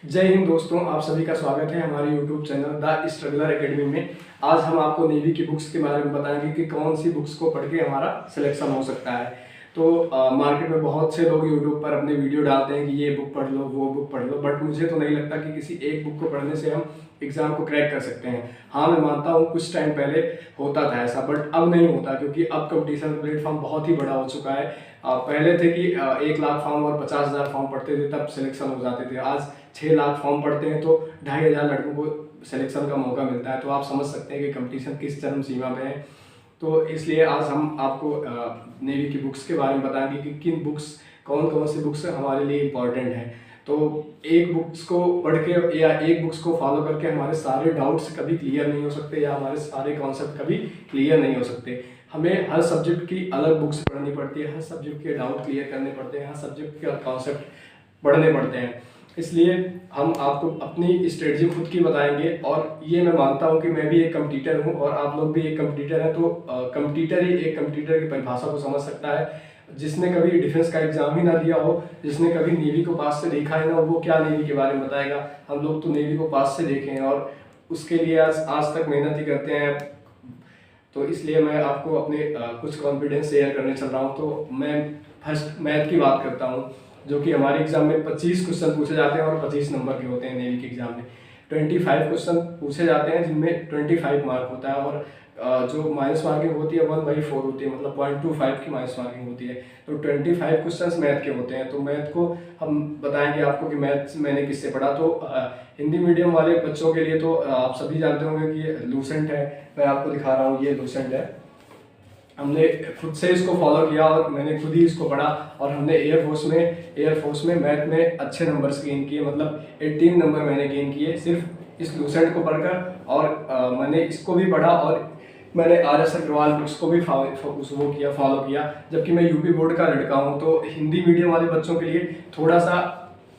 जय हिंद दोस्तों, आप सभी का स्वागत है हमारे YouTube channel the struggler academy में। आज हम आपको नेवी की बुक्स के बारे में बताएंगे कि कौन सी बुक्स को पढ़ के हमारा सिलेक्शन हो सकता है। तो मार्केट में बहुत से लोग YouTube पर अपने वीडियो डालते हैं कि ये बुक पढ़ लो, वो बुक पढ़ लो, बट मुझे तो नहीं लगता कि किसी एक बुक को पढ़ने से हम एग्ज़ाम को क्रैक कर सकते हैं। हाँ, मैं मानता हूँ कुछ टाइम पहले होता था ऐसा, बट अब नहीं होता, क्योंकि अब कंपटीशन प्लेटफॉर्म बहुत ही बड़ा हो चुका है। पहले थे कि 1 लाख फॉर्म और 50,000 फॉर्म पढ़ते थे तब सिलेक्शन हो जाते थे। आज 6 लाख फॉर्म पढ़ते हैं तो 2,500 लड़कों को सिलेक्शन का मौका मिलता है। तो आप समझ सकते हैं कि कंपटीशन किस चरम सीमा पे है। तो इसलिए आज हम आपको नेवी की बुक्स के बारे में बताएंगे कि किन बुक्स, कौन कौन सी बुक्स हमारे लिए इम्पॉर्टेंट है। तो एक बुक्स को पढ़ के या एक बुक्स को फॉलो करके हमारे सारे डाउट्स कभी क्लियर नहीं हो सकते या हमारे सारे कॉन्सेप्ट कभी क्लियर नहीं हो सकते। हमें हर सब्जेक्ट की अलग बुक्स पढ़नी पड़ती है, हर सब्जेक्ट के डाउट क्लियर करने पड़ते हैं, हर सब्जेक्ट के कॉन्सेप्ट पढ़ने पड़ते हैं। इसलिए हम आपको अपनी स्ट्रेटजी खुद की बताएंगे। और ये मैं मानता हूँ कि मैं भी एक कंपटीटर हूँ और आप लोग भी एक कंपटीटर हैं। तो कंपटीटर ही एक कंपटीटर की परिभाषा को समझ सकता है। जिसने कभी डिफेंस का एग्जाम ही ना दिया हो, जिसने कभी नेवी को पास से देखा है ना, वो क्या नेवी के बारे में बताएगा। हम लोग तो नेवी को पास से देखे हैं और उसके लिए आज तक मेहनत ही करते हैं। तो इसलिए मैं आपको अपने कुछ कॉन्फिडेंस शेयर करने चल रहा हूँ। तो मैं फर्स्ट मैथ की बात करता हूँ, जो कि हमारे एग्जाम में 25 क्वेश्चन पूछे जाते हैं और 25 नंबर के होते हैं। नेवी के एग्जाम में 25 क्वेश्चन पूछे जाते हैं जिनमें 25 मार्क होता है और जो माइनस मार्किंग होती है 1/4 होती है, मतलब 0.25 की माइनस मार्किंग होती है। तो 25 क्वेश्चंस मैथ के होते हैं। तो मैथ को हम बताएंगे आपको कि मैथ मैंने किससे पढ़ा। तो हिंदी मीडियम वाले बच्चों के लिए तो आप सभी जानते होंगे कि ये लूसेंट है। मैं आपको दिखा रहा हूँ, ये लूसेंट है। हमने खुद से इसको फॉलो किया और मैंने खुद ही इसको पढ़ा और हमने एयरफोर्स में मैथ में अच्छे नंबर्स गेन किए, मतलब 18 नंबर मैंने गेन किए सिर्फ इस लूसेंट को पढ़कर। और मैंने इसको भी पढ़ा और मैंने RS अग्रवाल बुक्स को भी फॉलो किया। जबकि मैं यूपी बोर्ड का लड़का हूँ, तो हिंदी मीडियम वाले बच्चों के लिए थोड़ा सा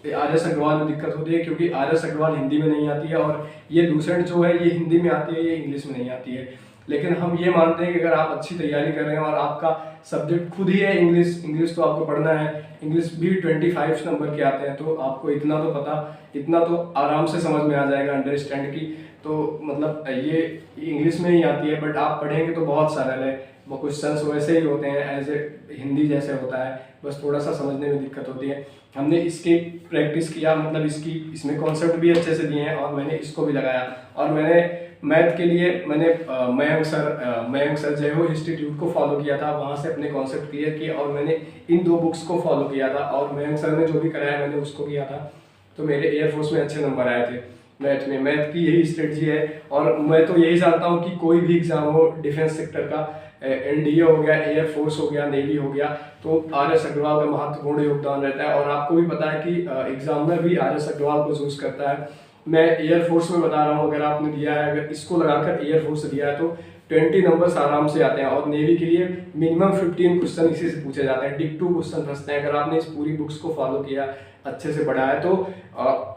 RS अग्रवाल में दिक्कत होती है, क्योंकि RS अग्रवाल हिंदी में नहीं आती है और ये लूसेंट जो है ये हिंदी में आती है, ये इंग्लिश में नहीं आती है। लेकिन हम ये मानते हैं कि अगर आप अच्छी तैयारी कर रहे हैं और आपका सब्जेक्ट खुद ही है इंग्लिश तो आपको पढ़ना है। इंग्लिश भी 25 नंबर के आते हैं, तो आपको इतना तो आराम से समझ में आ जाएगा अंडरस्टैंड की। तो मतलब ये इंग्लिश में ही आती है, बट आप पढ़ेंगे तो बहुत सरल है। वो क्वेश्चंस वैसे ही होते हैं, एज ए हिंदी जैसे होता है, बस थोड़ा सा समझने में दिक्कत होती है। हमने इसकी प्रैक्टिस किया, मतलब इसमें कॉन्सेप्ट भी अच्छे से दिए हैं और मैंने इसको भी लगाया। और मैंने मैथ के लिए मयंक सर जय हो इंस्टीट्यूट को फॉलो किया था, वहाँ से अपने कॉन्सेप्ट क्लियर किए और मैंने इन 2 बुक्स को फॉलो किया था। और मयंक सर ने जो भी कराया मैंने उसको किया था, तो मेरे एयरफोर्स में अच्छे नंबर आए थे मैथ की यही स्ट्रेटजी है। और मैं तो यही चाहता हूँ कि कोई भी एग्जाम हो डिफेंस सेक्टर का, NDA हो गया, एयरफोर्स हो गया, नेवी हो गया, तो RS अग्रवाल का महत्वपूर्ण योगदान रहता है। और आपको भी पता है कि एग्जामिनर भी RS अग्रवाल को चूज करता है। मैं एयरफोर्स में बता रहा हूँ, अगर आपने दिया है, अगर इसको लगाकर एयरफोर्स दिया है तो 20 नंबर्स आराम से आते हैं। और नेवी के लिए मिनिमम 15 क्वेश्चन इसी से पूछे जाते हैं, डिक 2 क्वेश्चन फंसते हैं। अगर आपने इस पूरी बुक्स को फॉलो किया, अच्छे से पढ़ा है, तो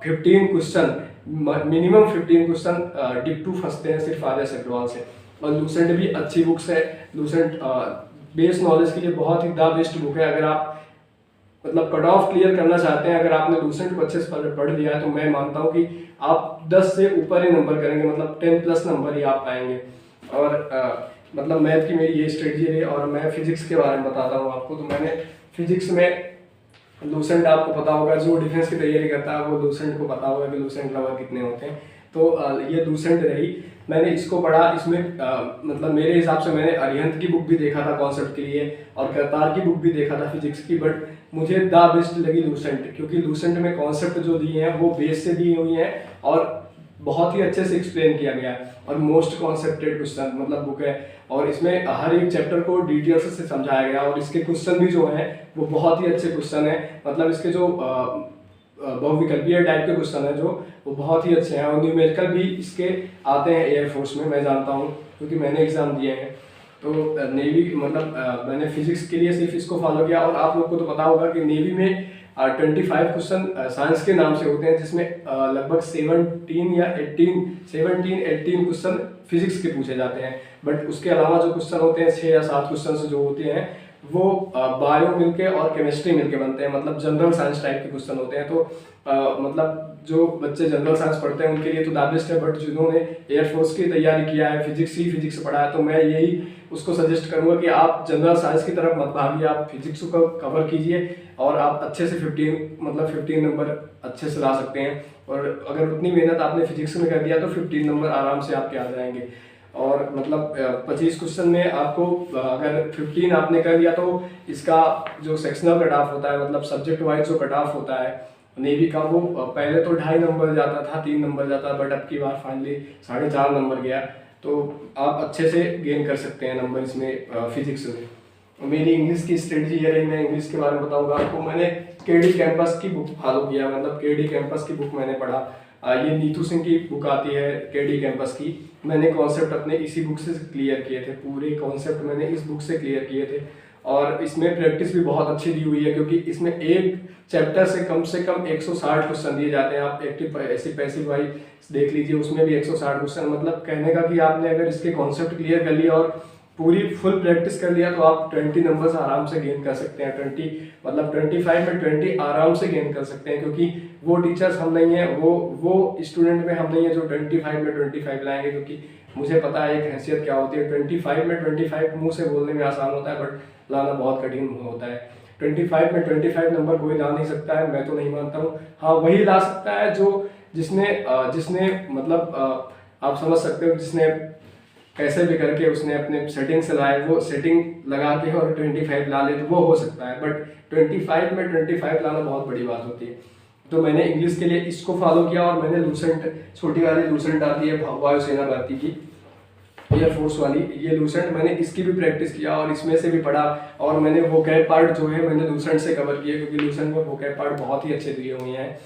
15 क्वेश्चन मिनिमम 15 क्वेश्चन डिक 2 फंसते हैं सिर्फ RS अग्रवाल से। और लूसेंट भी अच्छी बुक्स है। लूसेंट बेस नॉलेज के लिए बहुत ही द बेस्ट बुक है। अगर आप मतलब कट ऑफ क्लियर करना चाहते हैं, अगर आपने लूसेंट को अच्छे से पढ़ लिया है, तो मैं मानता हूँ कि आप 10 से ऊपर ही नंबर करेंगे, मतलब 10+ नंबर ही आप पाएंगे। और मतलब मैथ की मेरी ये स्ट्रेटजी रही। और मैं फिजिक्स के बारे में बताता हूँ आपको। तो मैंने फिजिक्स में लूसेंट, आपको पता होगा, जो डिफेंस की तैयारी करता है वो लूसेंट को पता होगा कि लूसेंट नंबर कितने होते हैं। तो ये लूसेंट रही, मैंने इसको पढ़ा। इसमें मतलब मेरे हिसाब से मैंने अरिहंत की बुक भी देखा था कॉन्सेप्ट के लिए और करतार की बुक भी देखा था फिजिक्स की, बट मुझे द बेस्ट लगी लूसेंट, क्योंकि लूसेंट में कॉन्सेप्ट जो दिए हैं वो बेस से दी हुई हैं और बहुत ही अच्छे से एक्सप्लेन किया गया है। और मोस्ट कॉन्सेप्टेड क्वेश्चन मतलब बुक है, और इसमें हर एक चैप्टर को डिटेल्स से समझाया गया। और इसके क्वेश्चन भी जो हैं वो बहुत ही अच्छे क्वेश्चन है, मतलब इसके जो बहुविकल्पीय टाइप के क्वेश्चन है जो वो बहुत ही अच्छे हैं। और न्यूमेरिकल भी इसके आते हैं एयरफोर्स में, मैं जानता हूँ क्योंकि मैंने एग्जाम दिए हैं। तो नेवी मतलब मैंने फिजिक्स के लिए सिर्फ इसको फॉलो किया। और आप लोग को तो पता होगा कि नेवी में 25 क्वेश्चन साइंस के नाम से होते हैं, जिसमें लगभग 17 क्वेश्चन फिजिक्स के पूछे जाते हैं। बट उसके अलावा जो क्वेश्चन होते हैं 6 या 7 क्वेश्चन जो होते हैं वो बायो मिलके और केमिस्ट्री मिलके बनते हैं, मतलब जनरल साइंस टाइप के क्वेश्चन होते हैं। तो मतलब जो बच्चे जनरल साइंस पढ़ते हैं उनके लिए तो द बेस्ट है, बट जिन्होंने एयरफोर्स की तैयारी किया है, फिजिक्स पढ़ा है, तो मैं यही उसको सजेस्ट करूंगा कि आप जनरल साइंस की तरफ मत भागिए, आप फिजिक्स को कवर कीजिए और आप अच्छे से 15 नंबर अच्छे से ला सकते हैं। और अगर उतनी मेहनत आपने फिजिक्स में कर दिया तो 15 नंबर आराम से आपके आ जाएंगे। और मतलब 25 क्वेश्चन में आपको अगर 15 आपने कर लिया तो इसका जो सेक्शनल कट ऑफ होता है, मतलब सब्जेक्ट वाइज जो कट ऑफ होता है नेवी का, वो पहले तो 2.5 नंबर जाता था, 3 नंबर जाता, बट अब की बार फाइनली 4.5 नंबर गया। तो आप अच्छे से गेन कर सकते हैं नंबर इसमें फिजिक्स में। मेरी इंग्लिश की स्ट्रेटजी ये रही, मैं इंग्लिश के बारे में बताऊंगा आपको। मैंने केडी कैंपस की बुक फॉलो किया, मतलब केडी कैंपस की बुक मैंने पढ़ा। ये नीतू सिंह की बुक आती है केडी कैंपस की। मैंने कॉन्सेप्ट अपने इसी बुक से क्लियर किए थे, पूरे कॉन्सेप्ट मैंने इस बुक से क्लियर किए थे। और इसमें प्रैक्टिस भी बहुत अच्छी दी हुई है, क्योंकि इसमें एक चैप्टर से कम 160 क्वेश्चन दिए जाते हैं। आप एक्टिव ऐसे पैसिव वाइज देख लीजिए, उसमें भी 160 क्वेश्चन। मतलब कहने का कि आपने अगर इसके कॉन्सेप्ट क्लियर कर लिया और पूरी फुल प्रैक्टिस कर लिया तो आप 20 नंबर्स आराम से गेन कर सकते हैं। 20 मतलब 25 में 20 आराम से गेन कर सकते हैं, क्योंकि वो टीचर्स हम नहीं है, वो स्टूडेंट में हम नहीं है जो 25 में 25 लाएंगे। क्योंकि मुझे पता है एक हैसियत क्या होती है। 25 में 25 मुंह से बोलने में आसान होता है, बट लाना बहुत कठिन होता है। 25 में 25 नंबर कोई ला नहीं सकता है, मैं तो नहीं मानता हूँ। हाँ, वही ला सकता है जो जिसने मतलब आप समझ सकते हो, जिसने कैसे भी करके उसने अपने सेटिंग से लाए, वो सेटिंग लगा के और 25 ला ले तो वो हो सकता है। बट 25 में 25 लाना बहुत बड़ी बात होती है। तो मैंने इंग्लिश के लिए इसको फॉलो किया और मैंने लूसेंट, छोटी वाली लूसेंट आती है वायुसेना भर्ती की, एयरफोर्स वाली, ये लूसेंट मैंने इसकी भी प्रैक्टिस किया और इसमें से भी पढ़ा। और मैंने वोकैब पार्ट जो है मैंने लूसेंट से कवर किया, क्योंकि लूसेंट में वोकैब पार्ट बहुत ही अच्छे दिए हुए हैं।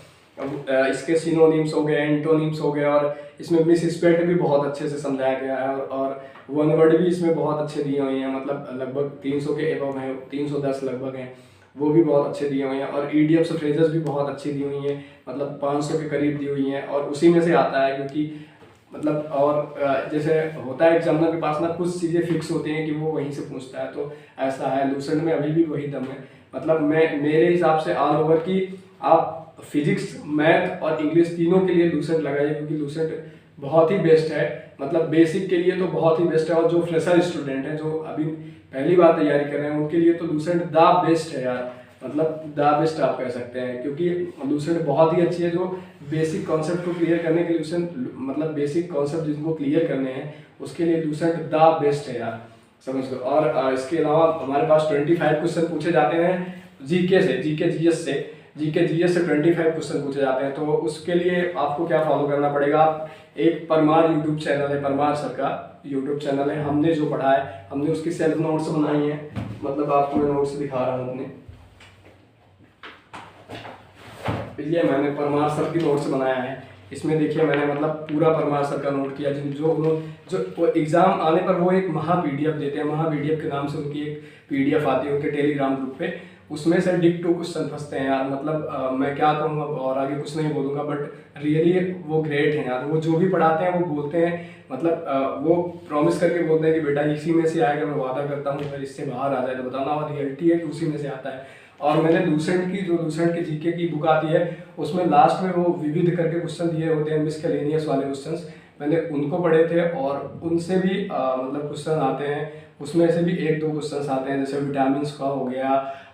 इसके सिनोनिम्स हो गए, एंटोनिम्स हो गए, और इसमें मिस स्पेट भी बहुत अच्छे से समझाया गया है। और वन वर्ड भी इसमें बहुत अच्छे दिए हुए हैं, मतलब लगभग 300 के एबव हैं, 310 लगभग हैं, वो भी बहुत अच्छे दिए हुए हैं। और ईडीएम्स फ्रेजेस भी बहुत अच्छी दी हुई हैं, मतलब 500 के करीब दी हुई हैं। और उसी में से आता है, क्योंकि मतलब और जैसे होता है एग्जामिनर के पास ना कुछ चीज़ें फिक्स होती हैं कि वो वहीं से पूछता है, तो ऐसा है लूसेंट में अभी भी वही दम है। मतलब मेरे हिसाब से ऑल ओवर की आप फिजिक्स, मैथ और इंग्लिश तीनों के लिए लूसेंट लगाइए, क्योंकि लूसेंट बहुत ही बेस्ट है। मतलब बेसिक के लिए तो बहुत ही बेस्ट है, और जो फ्रेशर स्टूडेंट हैं जो अभी पहली बार तैयारी कर रहे हैं उनके लिए तो लूसेंट द बेस्ट है यार, मतलब द बेस्ट आप कह सकते हैं। क्योंकि लूसेंट बहुत ही अच्छी है, जो बेसिक कॉन्सेप्ट को क्लियर करने के लिए लूसेंट, मतलब बेसिक कॉन्सेप्ट जिनको क्लियर करने हैं उसके लिए लूसेंट द बेस्ट है यार, समझ लो। और इसके अलावा हमारे पास 25 क्वेश्चन पूछे जाते हैं जीके से, जीके जीएस से 25 क्वेश्चन पूछे जाते हैं। तो उसके लिए आपको क्या फॉलो करना पड़ेगा, आप एक परमार यूट्यूब चैनल है, परमार सर का यूट्यूब चैनल है, हमने जो पढ़ा है हमने उसकी सेल्फ नोट्स बनाई है, मतलब आपको मैं नोट्स दिखा रहा हूँ अपने, ये मैंने परमार सर की नोट्स बनाया है। इसमें देखिए मैंने मतलब पूरा परमार सर का नोट किया, जो एग्जाम आने पर वो एक महा पीडीएफ देते हैं, महा पीडीएफ के नाम से उनकी एक पीडीएफ आती है उनके टेलीग्राम ग्रुप पे, उसमें से डिक्टो क्वेश्चन फंसते हैं यार। मतलब मैं क्या कहूँगा और आगे कुछ नहीं बोलूँगा, बट रियली वो ग्रेट हैं यार। वो जो भी पढ़ाते हैं वो बोलते हैं, मतलब वो प्रॉमिस करके बोलते हैं कि बेटा इसी में से आएगा, मैं वादा करता हूँ, अगर इससे बाहर आ जाए तो बताना, और रियलिटी है कि उसी में से आता है। और मैंने लूसेंट की जीके की बुक आती है, उसमें लास्ट में वो विविध करके क्वेश्चन दिए होते हैं, मिसकेलेनियस वाले क्वेश्चंस, मैंने उनको पढ़े थे और उनसे भी मतलब क्वेश्चन आते हैं। उसमें से भी 1-2 क्वेश्चंस आते हैं, जैसे विटामिन का हो गया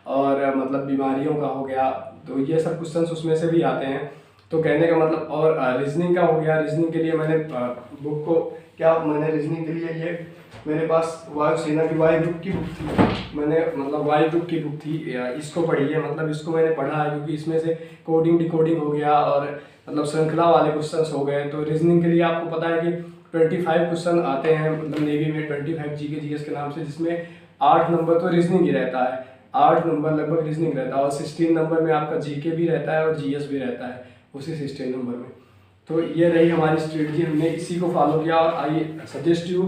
और मतलब बीमारियों का हो गया, तो ये सब क्वेश्चंस उसमें से भी आते हैं। तो कहने का मतलब, और रीजनिंग का हो गया, रीजनिंग के लिए मैंने बुक को मैंने रीजनिंग के लिए ये मेरे पास वायुसेना की वायु ग्रुप की बुक थी, मैंने मतलब वायु ग्रुप की बुक थी, इसको पढ़ी है, मतलब इसको मैंने पढ़ा है, क्योंकि इसमें से कोडिंग डिकोडिंग हो गया और मतलब श्रृंखला वाले क्वेश्चंस हो गए। तो रीजनिंग के लिए आपको पता है कि 25 क्वेश्चन आते हैं, मतलब नेवी में 25 जीके जीएस के नाम से, जिसमें 8 नंबर तो रीजनिंग ही रहता है, 8 नंबर लगभग रीजनिंग रहता है, और 16 नंबर में आपका जीके भी रहता है और जीएस भी रहता है उसी 16 नंबर में। तो ये रही हमारी स्ट्रेटजी, हमने इसी को फॉलो किया। और आई सजेस्ट यू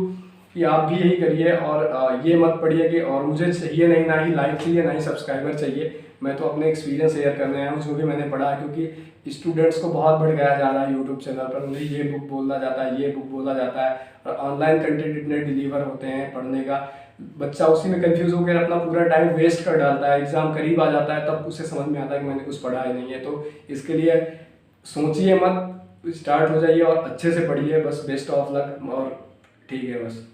कि आप भी यही करिए, और ये मत पढ़िए कि और मुझे चाहिए नहीं, ना ही लाइक चाहिए ना ही सब्सक्राइबर चाहिए। मैं तो अपने एक्सपीरियंस शेयर करने आया हूँ, जो भी मैंने पढ़ा है, क्योंकि स्टूडेंट्स को बहुत भड़काया जा रहा है यूट्यूब चैनल पर, मुझे ये बुक बोला जाता है, ये बुक बोला जाता है, और ऑनलाइन कंटेंट इतने डिलीवर होते हैं पढ़ने का, बच्चा उसी में कंफ्यूज होकर अपना पूरा टाइम वेस्ट कर डालता है। एग्जाम करीब आ जाता है तब उसे समझ में आता है कि मैंने कुछ पढ़ा ही नहीं है। तो इसके लिए सोचिए मत, स्टार्ट हो जाइए और अच्छे से पढ़िए। बस बेस्ट ऑफ लक और ठीक है बस।